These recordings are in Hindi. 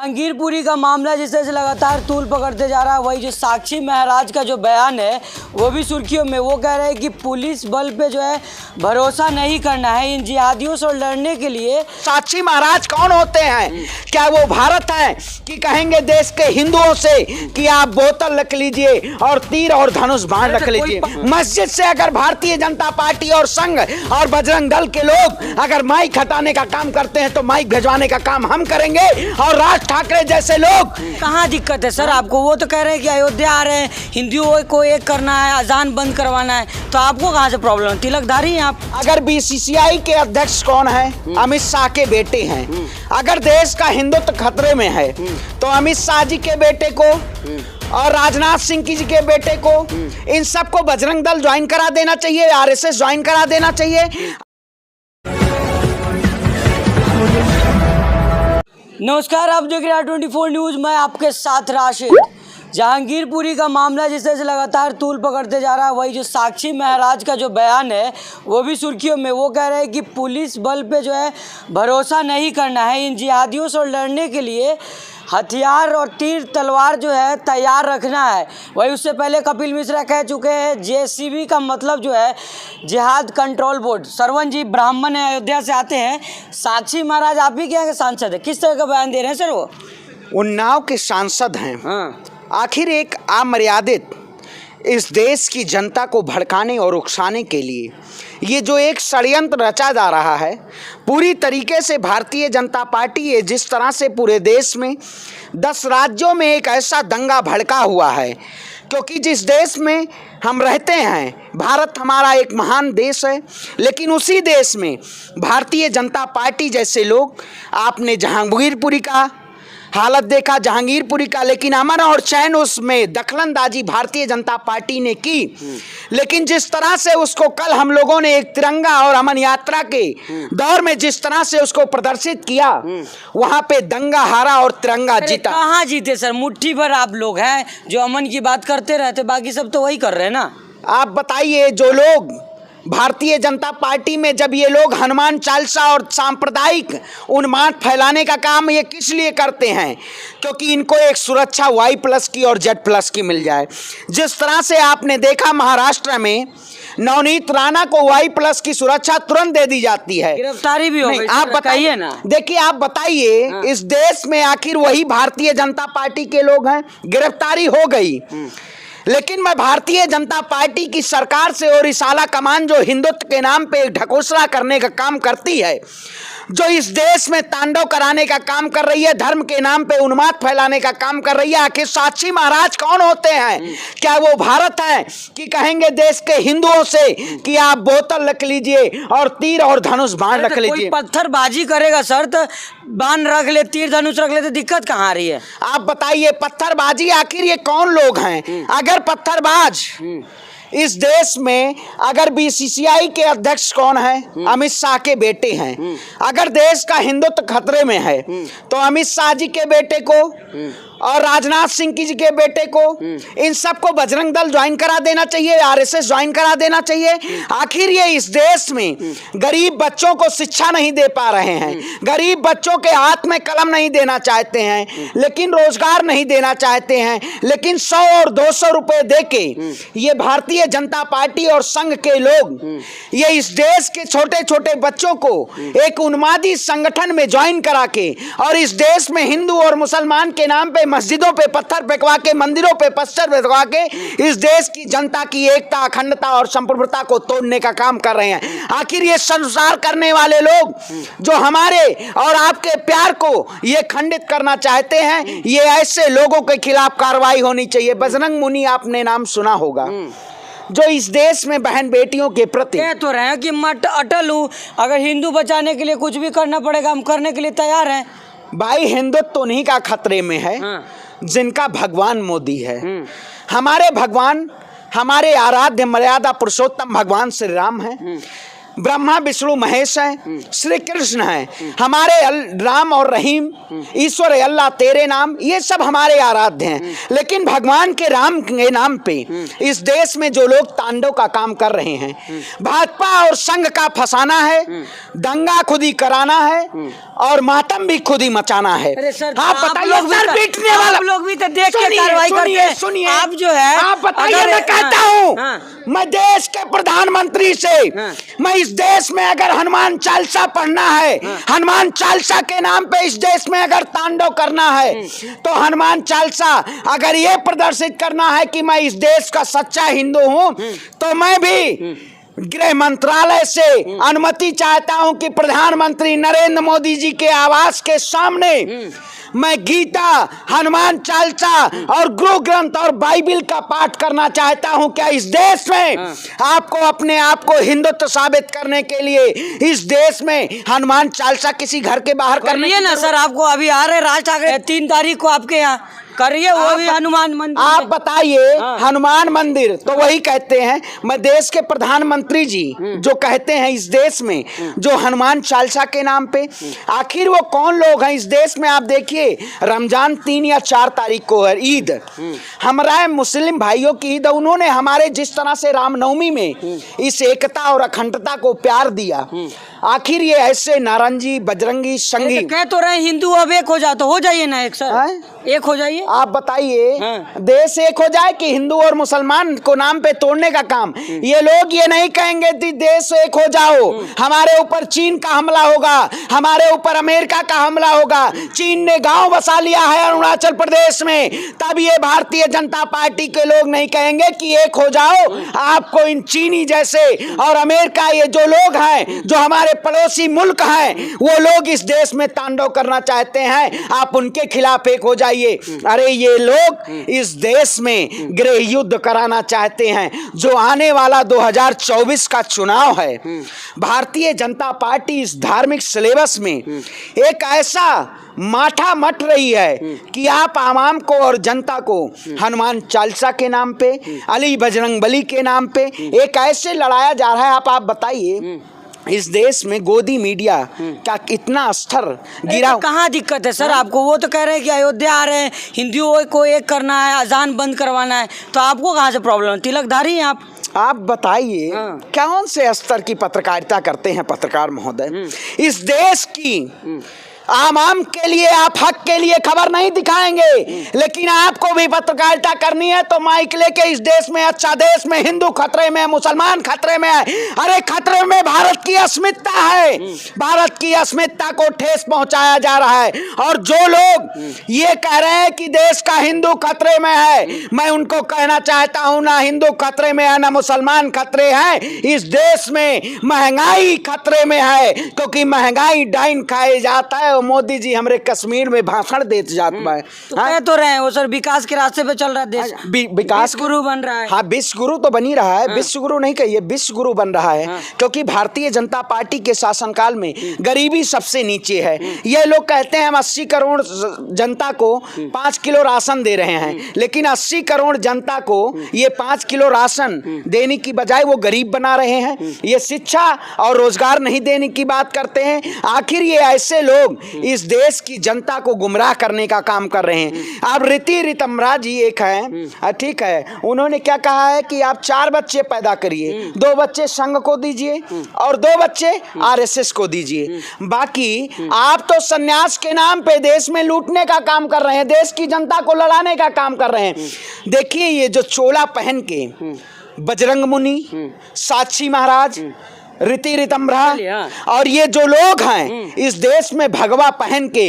जहांगीरपुरी का मामला जिस तरह से लगातार तूल पकड़ते जा रहा है, वही जो साक्षी महाराज का जो बयान है वो भी सुर्खियों में। वो कह रहे हैं कि पुलिस बल पे जो है भरोसा नहीं करना है इन जिहादियों से लड़ने के लिए। साक्षी महाराज कौन होते हैं? क्या वो भारत है कि कहेंगे देश के हिंदुओं से कि आप बोतल रख लीजिए और तीर और धनुष बाण रख लीजिए? मस्जिद से अगर भारतीय जनता पार्टी और संघ और बजरंग दल के लोग अगर माइक हटाने का काम करते हैं तो माइक भिजवाने का काम हम करेंगे। और राज ठाकरे जैसे लोग, कहाँ दिक्कत है सर आपको? वो तो कह रहे हैं कि अयोध्या आ रहे हैं, हिंदुओं को एक करना है, अजान बंद करवाना है, तो आपको कहाँ से प्रॉब्लम है? तिलकधारी हैं आप। अगर बीसीसीआई के अध्यक्ष कौन है? अमित शाह के बेटे हैं। अगर देश का हिंदुत्व खतरे में है तो अमित शाह जी के बेटे को और राजनाथ सिंह जी के बेटे को, इन सबको बजरंग दल ज्वाइन करा देना चाहिए, आरएसएस ज्वाइन करा देना चाहिए। नमस्कार, आप देख रहे हैं 24 न्यूज़। मैं आपके साथ राशिद। जहांगीरपुरी का मामला जिस तरह से लगातार तूल पकड़ते जा रहा है, वही जो साक्षी महाराज का जो बयान है वो भी सुर्खियों में। वो कह रहे हैं कि पुलिस बल पे जो है भरोसा नहीं करना है, इन जिहादियों से लड़ने के लिए हथियार और तीर तलवार जो है तैयार रखना है। वही उससे पहले कपिल मिश्रा कह चुके हैं जेसीबी का मतलब जो है जिहाद कंट्रोल बोर्ड। सरवन जी ब्राह्मण है, अयोध्या से आते हैं। साक्षी महाराज आप भी क्या सांसद है, किस तरह का बयान दे रहे हैं सर? वो उन्नाव के सांसद हैं। हाँ। आखिर एक अमर्यादित इस देश की जनता को भड़काने और उकसाने के लिए ये जो एक षड्यंत्र रचा जा रहा है, पूरी तरीके से भारतीय जनता पार्टी ये जिस तरह से पूरे देश में 10 राज्यों में एक ऐसा दंगा भड़का हुआ है, क्योंकि जिस देश में हम रहते हैं, भारत हमारा एक महान देश है, लेकिन उसी देश में भारतीय जनता पार्टी जैसे लोग, आपने जहांगीरपुरी का हालत देखा, जहांगीरपुरी का, लेकिन अमन और चैन उसमें दखलंदाजी भारतीय जनता पार्टी ने की। लेकिन जिस तरह से उसको कल हम लोगों ने एक तिरंगा और अमन यात्रा के दौर में जिस तरह से उसको प्रदर्शित किया, वहां पे दंगा हारा और तिरंगा जीता। कहाँ जीते सर? मुट्ठी भर आप लोग हैं जो अमन की बात करते रहते, बाकी सब तो वही कर रहे हैं ना। आप बताइए, जो लोग भारतीय जनता पार्टी में जब ये लोग हनुमान चालीसा और सांप्रदायिक उन्माद फैलाने का काम ये किस लिए करते हैं? क्योंकि इनको एक सुरक्षा Y+ की और Z+ की मिल जाए। जिस तरह से आपने देखा महाराष्ट्र में नवनीत राणा को Y+ की सुरक्षा तुरंत दे दी जाती है, गिरफ्तारी भी हो गई। आप बताइए ना। देखिए, आप बताइए इस देश में आखिर वही भारतीय जनता पार्टी के लोग हैं, गिरफ्तारी हो गई। लेकिन मैं भारतीय जनता पार्टी की सरकार से और इस आला कमान जो हिंदुत्व के नाम पे ढकोसला करने का काम करती है, जो इस देश में तांडव कराने का काम कर रही है, धर्म के नाम पे उन्माद फैलाने का काम कर रही है, आखिर साक्षी महाराज कौन होते हैं? क्या वो भारत है कि कहेंगे देश के हिंदुओं से कि आप बोतल रख लीजिए और तीर और धनुष बाण रख लीजिए? पत्थरबाजी करेगा सर तो बाण रख ले, तीर धनुष रख ले, तो दिक्कत कहाँ आ रही है? आप बताइए, पत्थरबाजी आखिर ये कौन लोग हैं? अगर पत्थरबाज इस देश में, अगर बीसीसीआई के अध्यक्ष कौन है? अमित शाह के बेटे हैं। अगर देश का हिंदुत्व खतरे में है तो अमित शाह जी के बेटे को और राजनाथ सिंह जी के बेटे को, इन सबको बजरंग दल ज्वाइन करा देना चाहिए, आरएसएस ज्वाइन करा देना चाहिए। आखिर ये इस देश में गरीब बच्चों को शिक्षा नहीं दे पा रहे हैं, गरीब बच्चों के हाथ में कलम नहीं देना चाहते हैं, लेकिन रोजगार नहीं देना चाहते हैं, लेकिन 100 और 200 रुपए देके ये भारतीय जनता पार्टी और संघ के लोग ये इस देश के छोटे छोटे बच्चों को एक उन्मादी संगठन में ज्वाइन करा के और इस देश में हिंदू और मुसलमान के नाम पे मस्जिदों पे पत्थर फेंकवा के, मंदिरों पे पत्थर फेंकवा के इस देश की जनता की एकता, अखंडता और संप्रभुता को तोड़ने का काम कर रहे हैं। आखिर ये संसार करने वाले लोग जो हमारे और आपके प्यार को ये खंडित करना चाहते हैं, ये ऐसे लोगों के खिलाफ कार्रवाई होनी चाहिए। बजरंग मुनि आपने नाम सुना होगा, जो इस देश में बहन बेटियों के प्रति कह तो रहे हैं कि मैं अटल हूँ, अगर हिंदू बचाने के लिए कुछ भी करना पड़ेगा हम करने के लिए तैयार हैं। भाई, हिंदुत्व तो उन्हीं का खतरे में है जिनका भगवान मोदी है। हमारे भगवान, हमारे आराध्य मर्यादा पुरुषोत्तम भगवान श्री राम हैं। ब्रह्मा विष्णु महेश हैं, श्री कृष्ण हैं, हमारे राम और रहीम, ईश्वर अल्लाह तेरे नाम, ये सब हमारे आराध्य हैं। लेकिन भगवान के राम के नाम पे इस देश में जो लोग तांडव का काम कर रहे हैं, भाजपा और संघ का फंसाना है, दंगा खुद ही कराना है और मातम भी खुद ही मचाना है। अरे सर, आप बताइए सर, पीटने वाला आप लोग भी तो देख के कार्रवाई करते हैं। सुनिए, आप जो है, आप बताइए, अगर- मैं कहता हूँ, हाँ। मैं देश के प्रधानमंत्री से, मैं इस देश में अगर हनुमान चालीसा पढ़ना है, हनुमान चालीसा के नाम पे इस देश में अगर तांडव करना है, तो हनुमान चालीसा अगर ये प्रदर्शित करना है कि मैं इस देश का सच्चा हिंदू हूँ, तो मैं भी गृह मंत्रालय से अनुमति चाहता हूं कि प्रधानमंत्री नरेंद्र मोदी जी के आवास के सामने मैं गीता, हनुमान चालीसा और गुरु ग्रंथ और बाइबिल का पाठ करना चाहता हूं। क्या इस देश में आपको अपने आप को हिंदुत्व साबित करने के लिए इस देश में हनुमान चालीसा किसी घर के बाहर करने करिए ना सर, आपको अभी आ रहे राज ठाकरे 3 तारीख को आपके यहाँ, करिए वो भी हनुमान मंदिर। आप बताइए, हाँ। हनुमान मंदिर तो वही कहते हैं। मैं देश के प्रधानमंत्री जी जो कहते हैं इस देश में जो हनुमान चालीसा के नाम पे, आखिर वो कौन लोग हैं इस देश में? आप देखिए, रमजान 3 या 4 तारीख को है ईद, हमारे मुस्लिम भाइयों की ईद। उन्होंने हमारे जिस तरह से रामनवमी में इस एकता और अखंडता को प्यार दिया, आखिर ये ऐसे नारंगी, बजरंगी, संगी कह तो रहे हिंदू अब एक हो जाओ, तो हो जाइए ना एक सर, एक हो जाइए। आप बताइए, हाँ। देश एक हो जाए कि हिंदू और मुसलमान को नाम पे तोड़ने का काम? ये लोग ये नहीं कहेंगे कि देश एक हो जाओ, हमारे ऊपर चीन का हमला होगा, हमारे ऊपर अमेरिका का हमला होगा, चीन ने गांव बसा लिया है अरुणाचल प्रदेश में, तब ये भारतीय जनता पार्टी के लोग नहीं कहेंगे कि एक हो जाओ। आपको इन चीनी जैसे और अमेरिका, ये जो लोग हैं जो हमारे पड़ोसी मुल्क हैं, वो लोग इस देश में तांडव करना चाहते हैं, आप उनके खिलाफ एक हो जाइए। अरे ये लोग इस देश में गृह युद्ध कराना चाहते हैं। जो आने वाला 2024 का चुनाव है, भारतीय जनता पार्टी इस धार्मिक सिलेबस में एक ऐसा माठा मट रही है कि आप आवाम को और जनता को हनुमान चालीसा के नाम पे, अली बजरंग बली के नाम पे एक ऐसे लड़ाया जा रहा है। आप बताइए, इस देश में गोदी मीडिया का कितना स्तर गिरा। कहाँ दिक्कत है सर आपको? वो तो कह रहे हैं कि अयोध्या आ रहे हैं, हिंदुओं को एक करना है, अजान बंद करवाना है, तो आपको कहाँ से प्रॉब्लम है? तिलकधारी हैं आप बताइए, कौन से स्तर की पत्रकारिता करते हैं पत्रकार महोदय? इस देश की आम के लिए, आप हक के लिए खबर नहीं दिखाएंगे, लेकिन आपको भी पत्रकारिता करनी है तो माइक लेके इस देश में, अच्छा देश में हिंदू खतरे में, मुसलमान खतरे में है। अरे खतरे में भारत की अस्मिता है, भारत की अस्मिता को ठेस पहुंचाया जा रहा है। और जो लोग ये कह रहे हैं कि देश का हिंदू खतरे में है, मैं उनको कहना चाहता हूं, ना हिंदू खतरे में है ना मुसलमान खतरे हैं। इस देश में महंगाई खतरे में है, क्योंकि महंगाई डाइन खाए जाता है। मोदी जी हमारे कश्मीर में भाषण देते जाते हैं, तो कह तो रहे हैं वो सर विकास के रास्ते पे चल रहा है देश, विकास गुरु बन रहा है। हाँ, विश्व गुरु तो बन ही रहा है, विश्व गुरु नहीं कहिए, विश्व गुरु बन रहा है। क्योंकि भारतीय जनता पार्टी के शासनकाल में गरीबी सबसे नीचे है। ये लोग कहते हैं हम 80 करोड़ जनता को 5 किलो राशन दे रहे हैं, लेकिन 80 करोड़ जनता को ये 5 किलो राशन देने की बजाय वो गरीब बना रहे हैं। ये शिक्षा और रोजगार नहीं देने की बात करते हैं। आखिर ये ऐसे लोग इस देश की जनता को गुमराह करने का काम कर रहे हैं। अब रीति रितम्रा जी एक है, ठीक है, उन्होंने क्या कहा है कि आप 4 बच्चे पैदा करिए, 2 बच्चे संघ को दीजिए और 2 बच्चे आरएसएस को दीजिए। बाकी आप तो सन्यास के नाम पे देश में लूटने का काम कर रहे हैं, देश की जनता को लड़ाने का काम कर रहे हैं। देखिए, ये जो चोला पहन के बजरंग मुनि, साक्षी महाराज, रीति रितम्रा और ये जो लोग हैं इस देश में भगवा पहन के,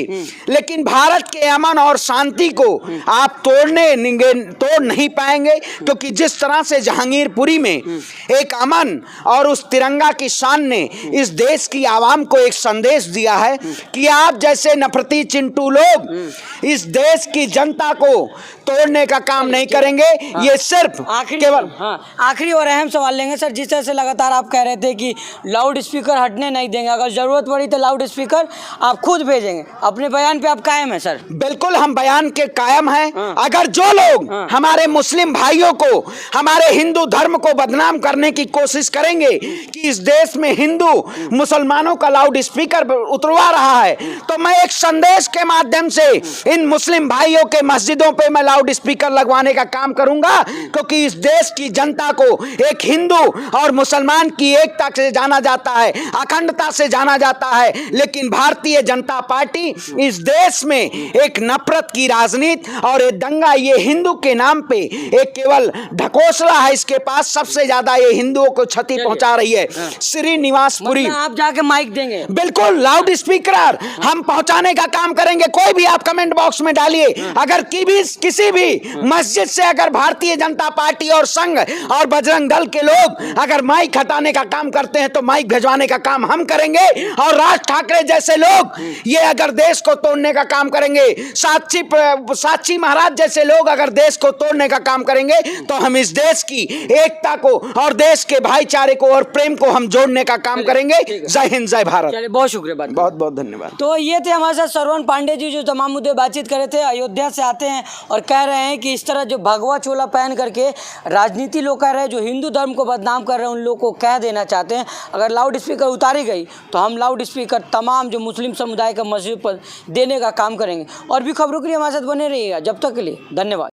लेकिन भारत के अमन और शांति को आप तोड़ नहीं पाएंगे। क्योंकि जिस तरह से जहांगीरपुरी में एक अमन और उस तिरंगा की शान ने इस देश की आवाम को एक संदेश दिया है कि आप जैसे नफरती चिंटू लोग इस देश की जनता को तोड़ने का काम नहीं करेंगे। ये सिर्फ केवल आखिरी और अहम सवाल लेंगे सर, जिस तरह से लगातार आप कह रहे थे कि लाउड स्पीकर हटने नहीं देंगे। अगर ज़रूरत पड़ी तो लाउड स्पीकर आप खुद भेजेंगे। अपने बयान पे आप कायम हैं सर? बिल्कुल हम बयान के कायम हैं। अगर जो लोग हमारे मुस्लिम भाइयों को, हमारे हिंदू धर्म को बदनाम करने की कोशिश करेंगे कि इस देश में हिंदू मुसलमानों का लाउड स्पीकर उतरवा रहा है, तो मैं एक संदेश के माध्यम से इन मुस्लिम भाइयों के मस्जिदों पे मैं लाउड स्पीकर लगवाने का काम करूंगा, क्योंकि इस देश की जनता को एक हिंदू और मुसलमान की एकता से जाना जाता है, अखंडता से जाना जाता है। लेकिन भारतीय जनता पार्टी इस देश में एक नफरत की राजनीति और ये दंगा, ये हिंदू के नाम पे एक केवल ढकोसला है इसके पास। सबसे ज्यादा ये हिंदुओं को क्षति पहुंचा रही है। श्रीनिवासपुरी आप जाके माइक देंगे? बिल्कुल, लाउड स्पीकर हम पहुंचाने का काम करेंगे। कोई भी आप कमेंट बॉक्स में डालिए, अगर किसी भी मस्जिद से अगर भारतीय जनता पार्टी और संघ और बजरंग दल के लोग अगर माइक हटाने का काम करते हैं तो माइक भिजवाने का काम हम करेंगे। और राज ठाकरे जैसे लोग ये अगर देश को तोड़ने का काम करेंगे, साक्षी महाराज जैसे लोग अगर देश को तोड़ने का काम करेंगे, तो हम इस देश की एकता को और देश के भाईचारे को और प्रेम को हम जोड़ने का काम करेंगे। जय हिंद, जय भारत। चलिए, बहुत शुक्रिया, बहुत बहुत धन्यवाद। तो ये थे हमारे साथ श्रवण पांडे जी, जो तमाम मुद्दे बातचीत करे थे। अयोध्या से आते हैं और कह रहे हैं कि इस तरह जो भगवा चोला पहन करके राजनीति लोग कर रहे हैं, जो हिंदू धर्म को बदनाम कर रहे हैं, उन लोगों को कह देना चाहते हैं अगर लाउड स्पीकर उतारी गई तो हम लाउड स्पीकर तमाम जो मुस्लिम समुदाय का मस्जिद पर देने का काम करेंगे। और भी खबरों के लिए हमारे साथ बने रहिएगा। जब तक के लिए धन्यवाद।